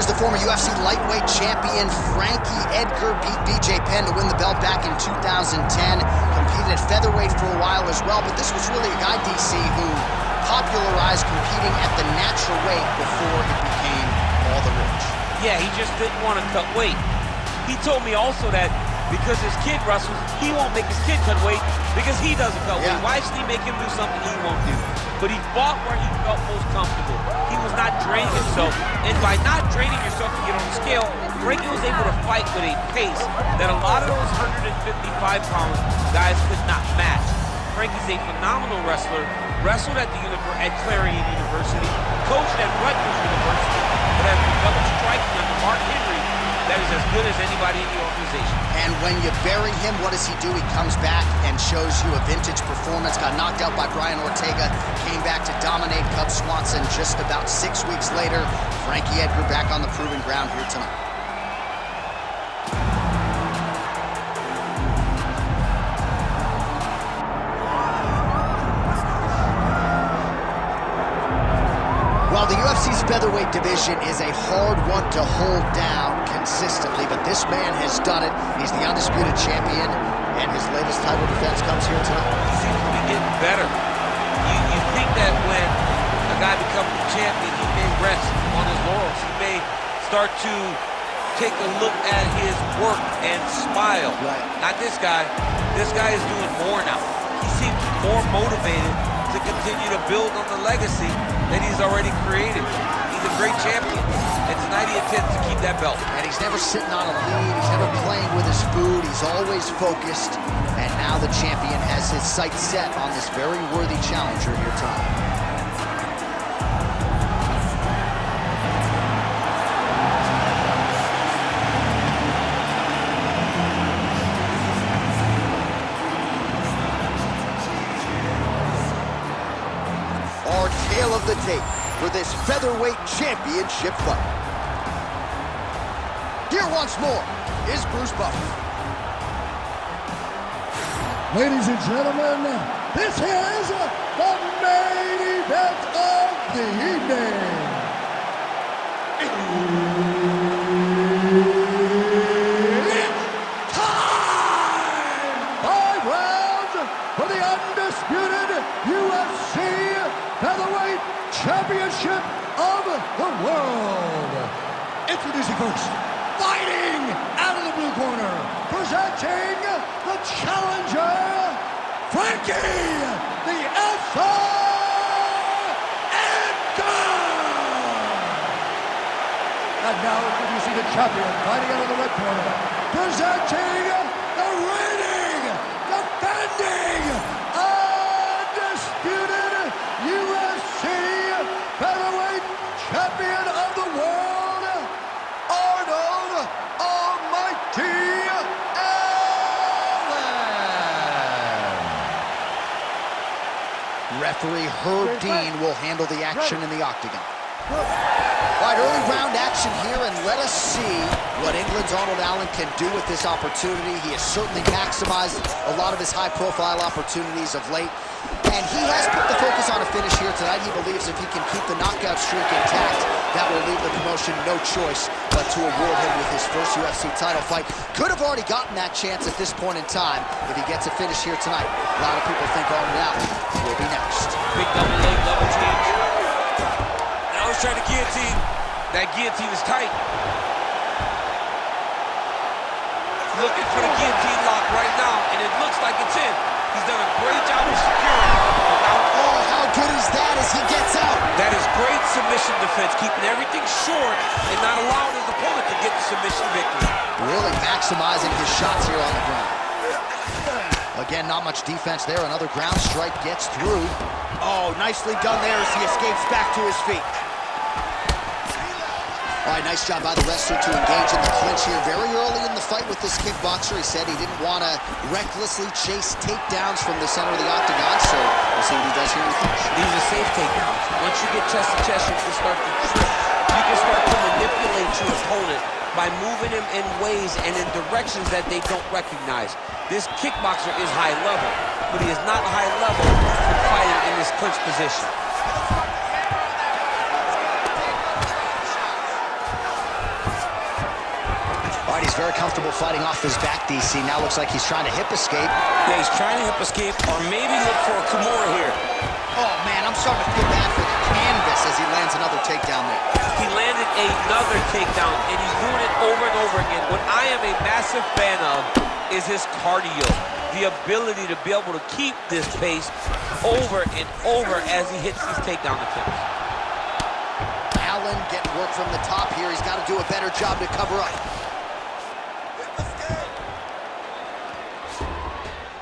Here's the former UFC lightweight champion Frankie Edgar beat BJ Penn to win the belt back in 2010. Competed at featherweight for a while as well, but this was really a guy, DC, who popularized competing at the natural weight before it became all the rage. Yeah, he just didn't want to cut weight. He told me also that because his kid wrestles, he won't make his kid cut weight because he doesn't cut weight. Why should he make him do something he won't do? But he fought where he felt most comfortable. He was not draining himself, and by not draining yourself to get on the scale, Frankie was able to fight with a pace that a lot of those 155-pound guys could not match. Frankie's a phenomenal wrestler, wrestled at Clarion University, coached at Rutgers University, but has developed striking under Mark Henry that is as good as anybody in the organization. And when you bury him, what does he do? He comes back and shows you a vintage performance. Got knocked out by Brian Ortega, came back to dominate Cub Swanson just about 6 weeks later. Frankie Edgar back on the proving ground here tonight. Well, the UFC's featherweight division is a hard one to hold down consistently, but this man has done it. He's the undisputed champion, and his latest title defense comes here tonight. He seems to be getting better. You think that when a guy becomes a champion, he may rest on his laurels. He may start to take a look at his work and smile. Right. Not this guy. This guy is doing more now. He seems more motivated to continue to build on the legacy that he's already created. He's a great champion, and tonight he intends to keep that belt. And he's never sitting on a lead, he's never playing with his food, he's always focused, and now the champion has his sights set on this very worthy challenger here tonight. Tale of the tape for this featherweight championship fight. Here once more is Bruce Buffer. Ladies and gentlemen, this is the main event of the evening. It's time! 5 rounds for the undisputed UFC Featherweight Championship of the World. Introducing first, fighting out of the blue corner, presenting the challenger, Frankie the Alpha Edgar. And now introducing the champion, fighting out of the red corner, presenting the reigning, defending, undisputed UFC Featherweight Champion of the World, Arnold Almighty Allen. Referee Herb Dean will handle the action in the octagon. All right, early round action here, and let us see what England's Arnold Allen can do with this opportunity. He has certainly maximized a lot of his high-profile opportunities of late, and he has put the focus on a finish here tonight. He believes if he can keep the knockout streak intact, that will leave the promotion no choice but to award him with his first UFC title fight. Could have already gotten that chance at this point in time if he gets a finish here tonight. A lot of people think Arnold Allen will be next. Big double leg, double change. Now he's trying to guillotine. That guillotine is tight. Looking for the guillotine lock right now, and it looks like it's in. He's done a great job of securing it. Oh, how good is that as he gets out? That is great submission defense, keeping everything short and not allowing his opponent to get the submission victory. Really maximizing his shots here on the ground. Again, not much defense there. Another ground strike gets through. Oh, nicely done there as he escapes back to his feet. All right, nice job by the wrestler to engage in the clinch here very early in the fight with this kickboxer. He said he didn't want to recklessly chase takedowns from the center of the octagon, so we'll see what he does here in the clinch. These are safe takedowns. Once you get chest to chest, you can start to trip. You can start to manipulate your opponent by moving him in ways and in directions that they don't recognize. This kickboxer is high level, but he is not high level for fighting in this clinch position. All right, he's very comfortable fighting off his back, DC. Now looks like he's trying to hip escape. Yeah, he's trying to hip escape or maybe look for a Kimura here. Oh, man, I'm starting to feel bad for the canvas as he lands another takedown there. He landed another takedown, and he's doing it over and over again. What I am a massive fan of is his cardio, the ability to be able to keep this pace over and over as he hits these takedown attempts. Allen getting work from the top here. He's got to do a better job to cover up.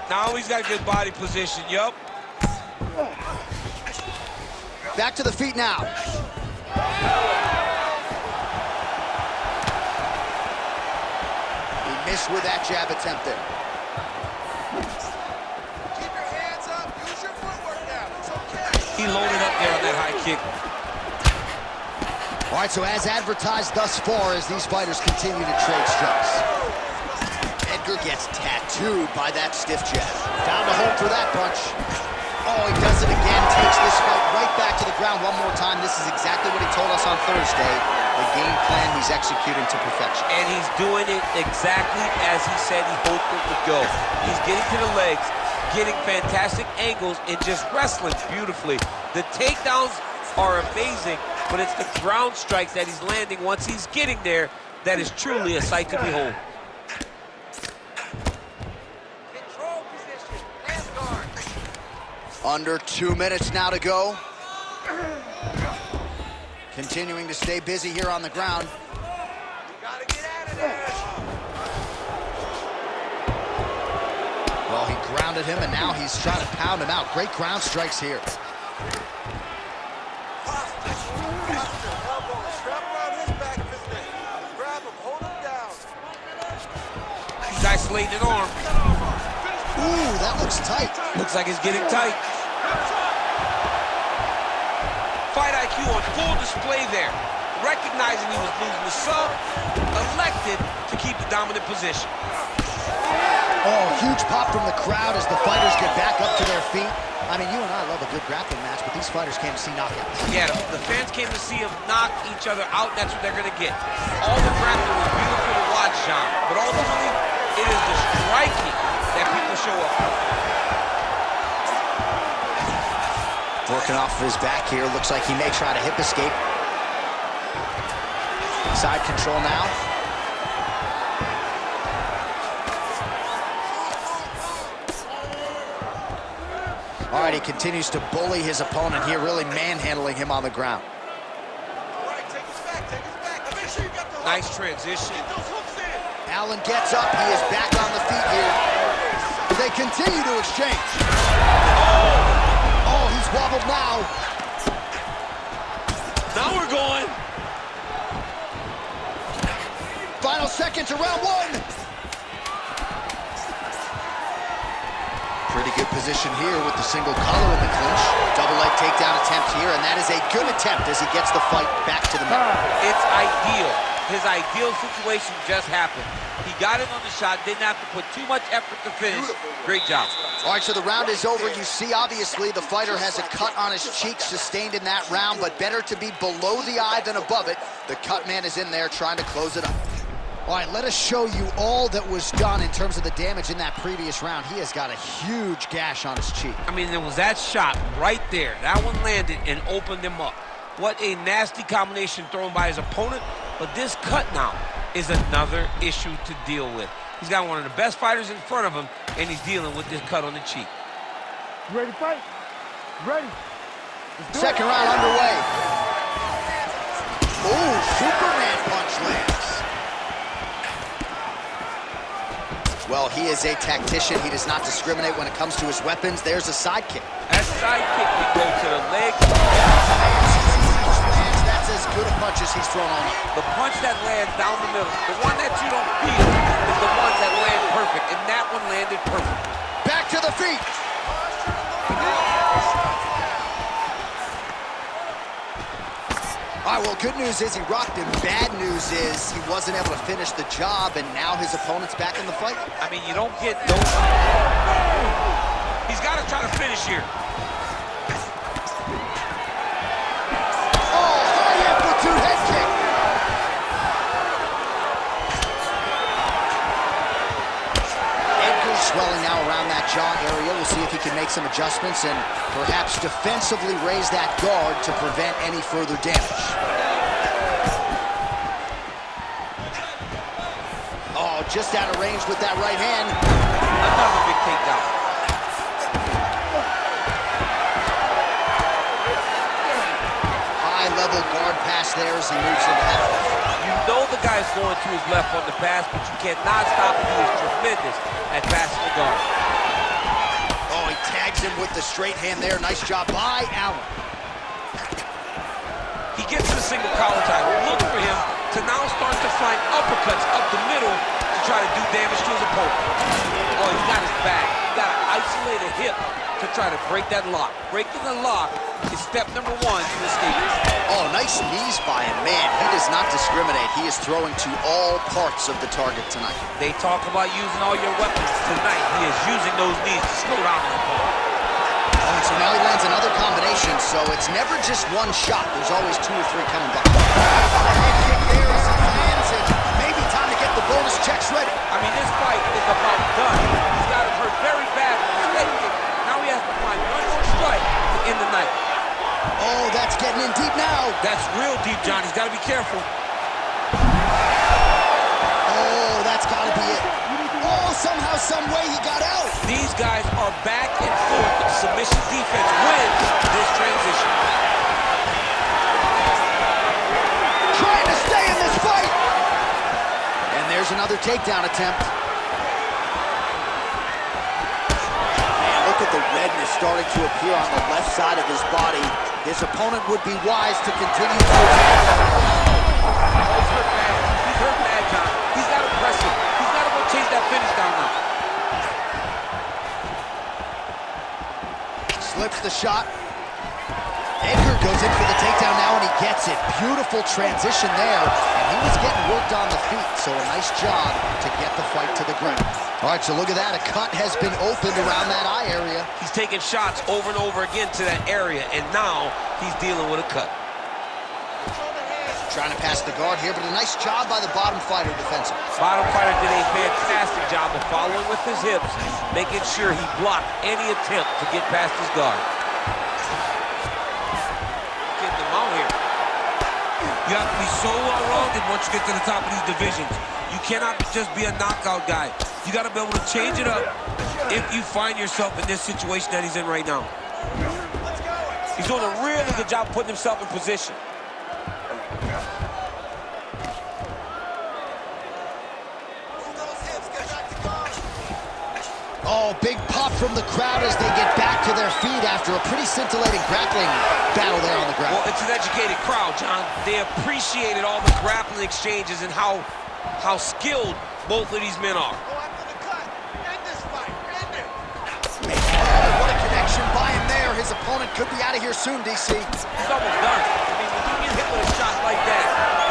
Now he's got good body position, yup. Back to the feet now. He missed with that jab attempt there. Keep your hands up. Use your footwork now. It's okay. He loaded up there on that high kick. All right, so as advertised thus far, as these fighters continue to trade strikes. Edgar gets tattooed by that stiff jab. Found a home for that punch. Oh, he does it again, takes this fight right back to the ground one more time. This is exactly what he told us on Thursday. The game plan he's executing to perfection. And he's doing it exactly as he said he hoped it would go. He's getting to the legs, getting fantastic angles, and just wrestling beautifully. The takedowns are amazing, but it's the ground strikes that he's landing once he's getting there that is truly a sight to behold. Control position. Hand guard. Under 2 minutes now to go. Continuing to stay busy here on the ground. You gotta get out of there. Well, he grounded him, and now he's trying to pound him out. Great ground strikes here. Elbow. Strap around his back of his neck. Grab him. Hold him down. He's isolating an arm. Ooh, that looks tight. Looks like it's getting tight. Fight IQ on full display there. Recognizing he was losing the sub, elected to keep the dominant position. Oh, huge pop from the crowd as the fighters get back up to their feet. I mean, you and I love a good grappling match, but these fighters came to see knockouts. Yeah, the fans came to see him knock each other out. That's what they're going to get. All the grappling was beautiful to watch, John. But ultimately, it is the striking that people show up for. Working off of his back here. Looks like he may try to hip escape. Side control now. All right, he continues to bully his opponent here, really manhandling him on the ground. All right, take his back. Take his back. Make sure you got the Nice transition. Get those hooks in. Allen gets up. He is back on the feet here. They continue to exchange. Oh, he's wobbled now. Now we're going. Final seconds of round one. Pretty good position here with the single collar in the clinch. Double leg takedown attempt here, and that is a good attempt as he gets the fight back to the mat. It's ideal. His ideal situation just happened. He got it on the shot, didn't have to put too much effort to finish. Great job. All right, so the round is over. You see, obviously, the fighter has a cut on his cheek sustained in that round, but better to be below the eye than above it. The cut man is in there trying to close it up. All right, let us show you all that was done in terms of the damage in that previous round. He has got a huge gash on his cheek. I mean, there was that shot right there. That one landed and opened him up. What a nasty combination thrown by his opponent. But this cut now is another issue to deal with. He's got one of the best fighters in front of him, and he's dealing with this cut on the cheek. You ready to fight? Ready. Second round underway. Ooh, Superman punch lands. Well, he is a tactician. He does not discriminate when it comes to his weapons. There's a side kick. That side kick can go to the legs. That's as good a punch as he's thrown on you. The punch that lands down the middle, the one that you don't feel, is the one that lands perfect, and that one landed perfect. Back to the feet. All right, well, good news is he rocked him. Bad news is he wasn't able to finish the job, and now his opponent's back in the fight. I mean, you don't get those. He's got to try to finish here. Oh, high amplitude head kick. see if he can make some adjustments and perhaps defensively raise that guard to prevent any further damage. Oh, just out of range with that right hand. Another big takedown. High-level guard pass there as he moves into half. You know the guy's going to his left on the pass, but you cannot stop him. He is tremendous at passing the guard. Oh, he tags him with the straight hand there. Nice job by Allen. He gets the single collar tie. Look for him to now start to find uppercuts up the middle to try to do damage to his opponent. Oh, he's got his back. He's got an isolated hip to try to break that lock. Breaking the lock is step number one to escape. Oh, nice knees by him. Man, he does not discriminate. He is throwing to all parts of the target tonight. They talk about using all your weapons. Tonight, he is using those knees to slow down his opponent. Oh, so now he lands another combination, so it's never just one shot. There's always 2 or 3 coming back. Head kick there as he lands it. Maybe time to get the bonus checks ready. I mean, this fight is about done. He's got him hurt very bad. Now he has to find one more strike to end the night. Oh, that's getting in deep now. That's real deep, John. He's got to be careful. Oh, that's got to be it. Oh, somehow, some way he got out. These guys are back and forth. Submission defense wins this transition. Trying to stay in this fight. And there's another takedown attempt. Man, look at the redness starting to appear on the left side of his body. His opponent would be wise to continue to attack. He's hurt bad. He's hurt bad, John. He's got to press him. He's got to go chase that finish down now. Slips the shot. Edgar goes in for the takedown now, and he gets it. Beautiful transition there, and he was getting worked on the feet, so a nice job to get the fight to the ground. All right, so look at that. A cut has been opened around that eye area. He's taking shots over and over again to that area, and now he's dealing with a cut. Trying to pass the guard here, but a nice job by the bottom fighter defensively. Bottom fighter did a fantastic job of following with his hips, making sure he blocked any attempt to get past his guard. Getting him out here. You have to be so well-rounded once you get to the top of these divisions. You cannot just be a knockout guy. You got to be able to change it up if you find yourself in this situation that he's in right now. He's doing a really good job putting himself in position. Oh, big pop from the crowd as they get back to their feet after a pretty scintillating grappling battle there on the ground. Well, it's an educated crowd, John. They appreciated all the grappling exchanges and how skilled both of these men are. Oh, what a connection by him there. His opponent could be out of here soon, DC. It's almost done. I mean, when you get hit with a shot like that,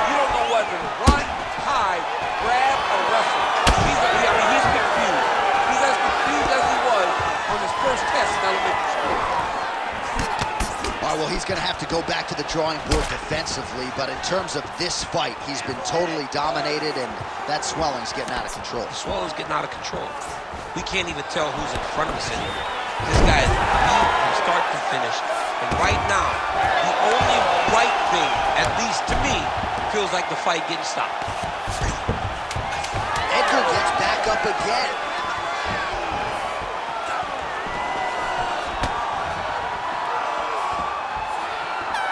you don't know whether to run, hide, grab, or wrestle. He's confused. He's as confused as he was on his first test in elementary school. All right, well, he's going to have to go back to the drawing board defensively, but in terms of this fight, he's been totally dominated, and that swelling's getting out of control. The swelling's getting out of control. We can't even tell who's in front of us anymore. This guy is beat from start to finish. And right now, the only right thing, at least to me, feels like the fight getting stopped. Edgar gets back up again.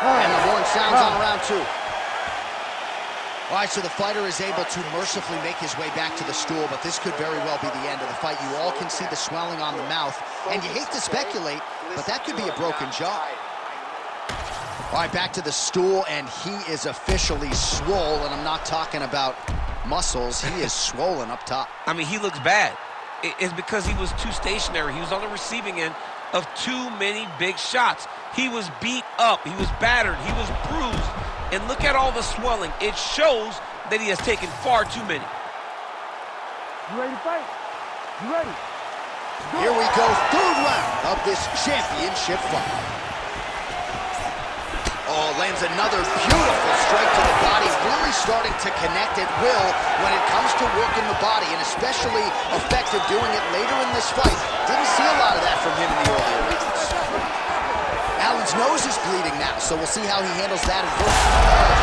And the horn sounds on round 2. All right, so the fighter is able to mercifully make his way back to the stool, but this could very well be the end of the fight. You all can see the swelling on the mouth, and you hate to speculate, but that could be a broken jaw. All right, back to the stool, and he is officially swole, and I'm not talking about muscles. He is swollen up top. I mean, he looks bad. It's because he was too stationary. He was on the receiving end of too many big shots. He was beat up. He was battered. He was bruised. And look at all the swelling. It shows that he has taken far too many. You ready to fight? You ready? Here we go, third round of this championship fight. Oh, lands another beautiful strike to the body, really starting to connect at will when it comes to working the body, and especially effective doing it later in this fight. Didn't see a lot of that from him in the earlier rounds. Allen's nose is bleeding now, so we'll see how he handles that adversity.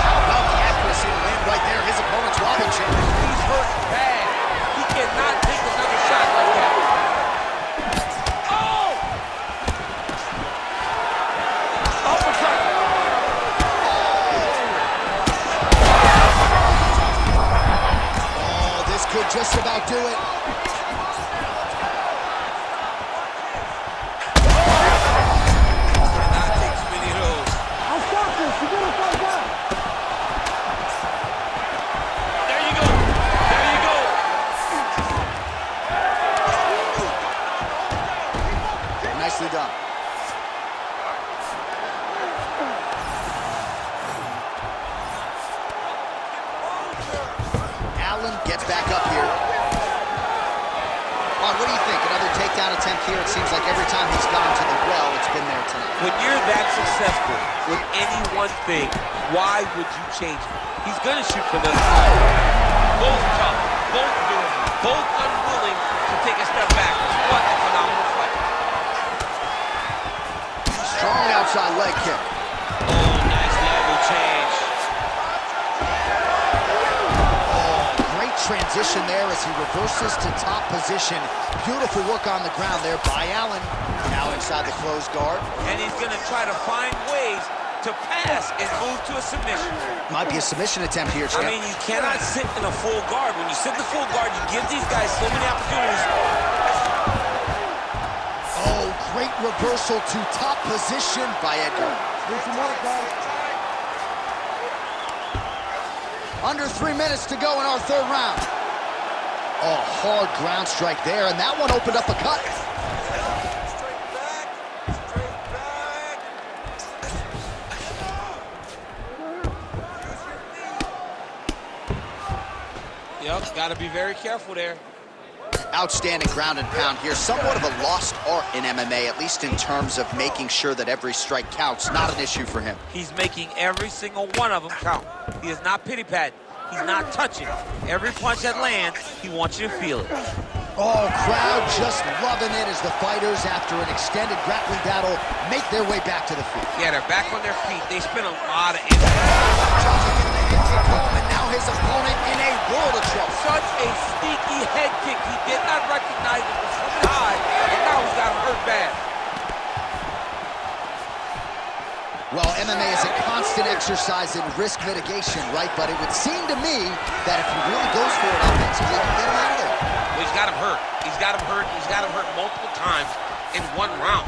How about the accuracy to land right there? His opponent's wobble champ. He's hurt bad. He cannot take another shot like that. Oh! Uppercut. Oh, this could just about do it. Cannot take too many of those. I'll stop this. You gotta fight back. There you go. There you go. Nicely done. Allen gets back up here. What do you think? Another takedown attempt here. It seems like every time he's gone to the well, it's been there tonight. When you're that successful with any one thing, why would you change it? He's gonna shoot for the both tough, both durable, both unwilling to take a step back. What a phenomenal fight. Strong outside leg kick. Oh, nice level change. Great transition there as he reverses to top position. Beautiful work on the ground there by Allen. Now inside the closed guard. And he's gonna try to find ways to pass and move to a submission. Might be a submission attempt here, champ. I mean, you cannot sit in a full guard. When you sit in the full guard, you give these guys so many opportunities. Oh, great reversal to top position by Edgar. Need some work, guys. Under 3 minutes to go in our third round. Oh, hard ground strike there, and that one opened up a cut. Yep, gotta be very careful there. Outstanding ground and pound here. Somewhat of a lost art in MMA, at least in terms of making sure that every strike counts. Not an issue for him. He's making every single one of them count. He is not pity-patting. He's not touching. Every punch that lands, he wants you to feel it. Oh, crowd just loving it as the fighters, after an extended grappling battle, make their way back to the feet. Yeah, they're back on their feet. They spent a lot of energy. And now his opponent in a world of trouble. Such a sneaky head kick. He did not recognize it was coming high, and now he's got him hurt bad. Well, MMA is a constant exercise in risk mitigation, right? But it would seem to me that if he really goes for it offensively, he can get him out of there. Well, he's got him hurt. He's got him hurt. He's got him hurt multiple times in one round.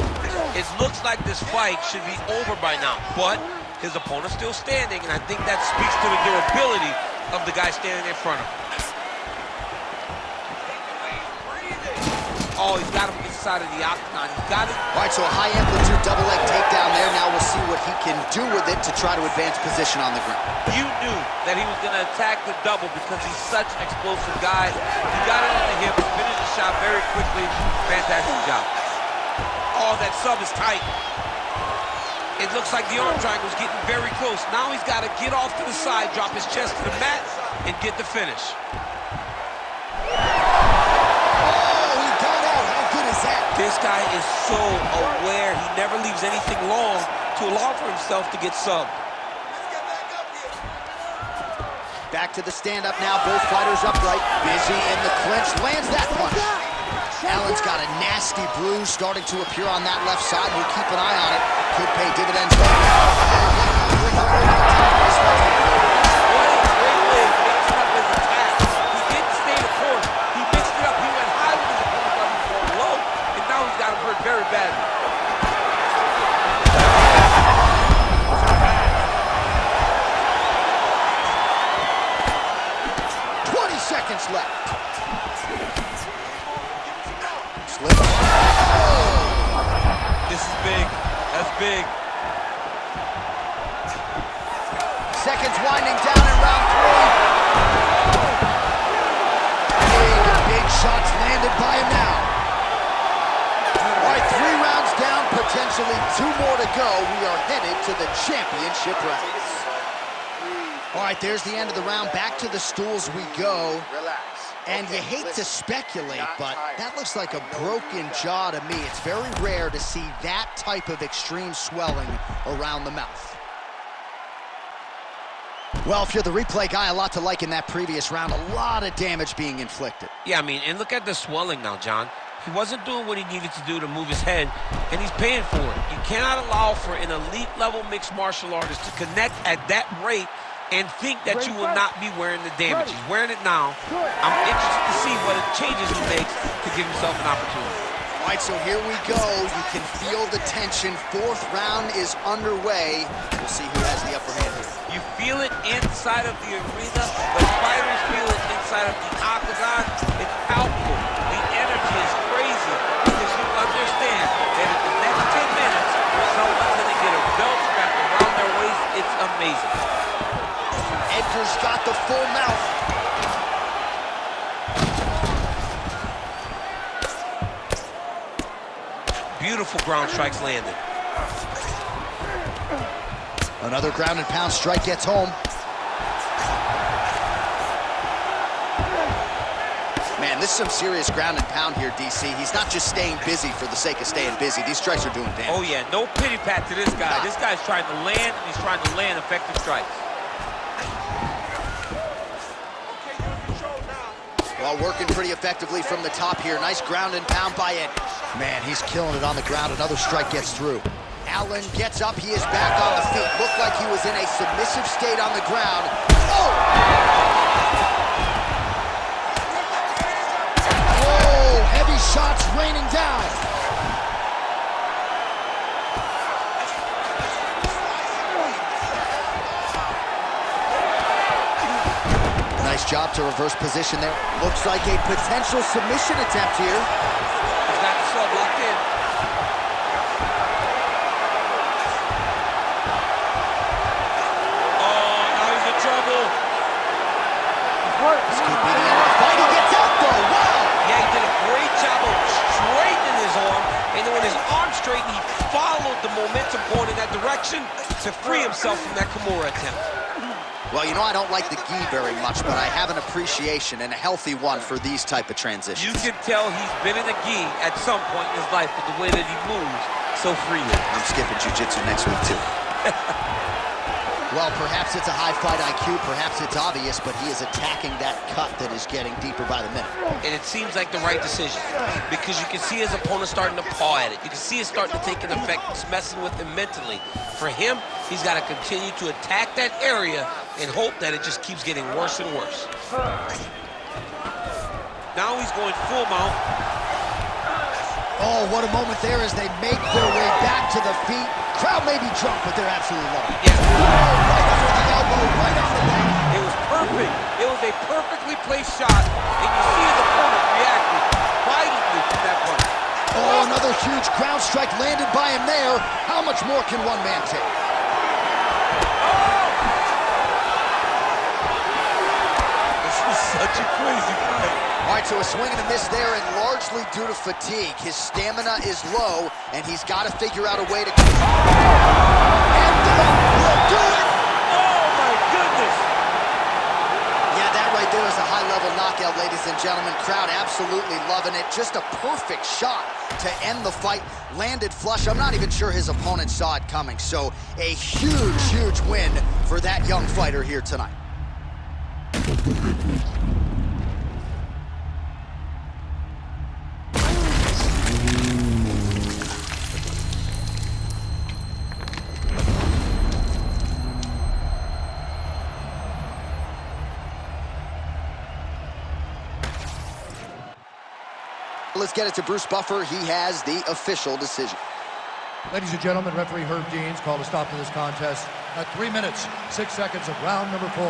It looks like this fight should be over by now, but his opponent's still standing, and I think that speaks to the durability of the guy standing in front of him. Oh, he's got him inside of the octagon. He's got it. All right, so a high-amplitude double leg takedown there. Now we'll see what he can do with it to try to advance position on the ground. You knew that he was going to attack the double because he's such an explosive guy. He got it on the hip, finished the shot very quickly. Fantastic job. Oh, that sub is tight. It looks like the arm triangle is getting very close. Now he's got to get off to the side, drop his chest to the mat, and get the finish. This guy is so aware. He never leaves anything long to allow for himself to get subbed. Back to the stand-up now. Both fighters upright. Busy in the clinch. Lands that punch. Allen's got a nasty bruise starting to appear on that left side. We'll keep an eye on it. Could pay dividends later. What a great way of mixing up his attack. He didn't stay the course. He mixed it up. He went high with his opponent, thought he was going low, and now he's got him hurt very badly. 20 seconds left. Slip. This is big. That's big. Seconds winding down in round 3. Big shots landed by him now. All right, 3 rounds down, potentially 2 more to go. We are headed to the championship rounds. All right, there's the end of the round. Back to the stools we go. And you hate to speculate, but that looks like a broken jaw to me. It's very rare to see that type of extreme swelling around the mouth. Well, if you're the replay guy, a lot to like in that previous round. A lot of damage being inflicted. Yeah, I mean, and look at the swelling now, John. He wasn't doing what he needed to do to move his head, and he's paying for it. You cannot allow for an elite-level mixed martial artist to connect at that rate and think that you will not be wearing the damage. He's wearing it now. I'm interested to see what changes he makes to give himself an opportunity. All right, so here we go. You can feel the tension. 4th round is underway. We'll see who has the upper hand here. You feel it inside of the arena. The fighters feel it inside of the octagon. It's palpable. The energy is crazy because you understand that in the next 10 minutes, someone's going to get a belt wrapped around their waist. It's amazing. Edgar's got the full mouth. Beautiful ground strikes landed. Another ground and pound strike gets home. Man, this is some serious ground and pound here, DC. He's not just staying busy for the sake of staying busy. These strikes are doing damage. Oh, yeah. No pity pat to this guy. This guy's trying to land, and he's trying to land effective strikes. Well, working pretty effectively from the top here. Nice ground and pound by Ed. Man, he's killing it on the ground. Another strike gets through. Allen gets up. He is back on the feet. Looked like he was in a submissive state on the ground. Oh! Whoa! Heavy shots raining down. Nice job to reverse position there. Looks like a potential submission attempt here. He's got the sub locked in. Oh, now he's in trouble. This could be the end of the fight. He gets out though. Wow! Yeah, he did a great job of straightening his arm, and then when his arm straightened, he followed the momentum going in that direction to free himself from that Kimura attempt. Well, you know, I don't like the gi very much, but I have an appreciation, and a healthy one, for these type of transitions. You can tell he's been in the gi at some point in his life with the way that he moves so freely. I'm skipping jiu-jitsu next week, too. Well, perhaps it's a high fight IQ, perhaps it's obvious, but he is attacking that cut that is getting deeper by the minute. And it seems like the right decision, because you can see his opponent starting to paw at it. You can see it starting to take an effect. It's messing with him mentally. For him, he's got to continue to attack that area and hope that it just keeps getting worse and worse. Now he's going full mount. Oh, what a moment there as they make their way back to the feet. Crowd may be drunk, but they're absolutely loving it. Yes. Oh, right under the elbow, right off the back. It was perfect. It was a perfectly placed shot, and you see his opponent reacting violently to that punch. Oh, another huge ground strike landed by him there. How much more can one man take? This is such a crazy fight. All right, so a swing and a miss there, and largely due to fatigue. His stamina is low, and he's got to figure out a way to... And will do it! Oh, my goodness! Yeah, that right there is a high-level knockout, ladies and gentlemen. Crowd absolutely loving it. Just a perfect shot to end the fight. Landed flush. I'm not even sure his opponent saw it coming. So a huge, huge win for that young fighter here tonight. Let's get it to Bruce Buffer. He has the official decision. Ladies and gentlemen, referee Herb Dean's called a stop to this contest at 3 minutes, 6 seconds of round number 4.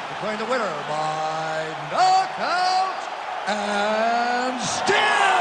Declaring the winner by knockout and still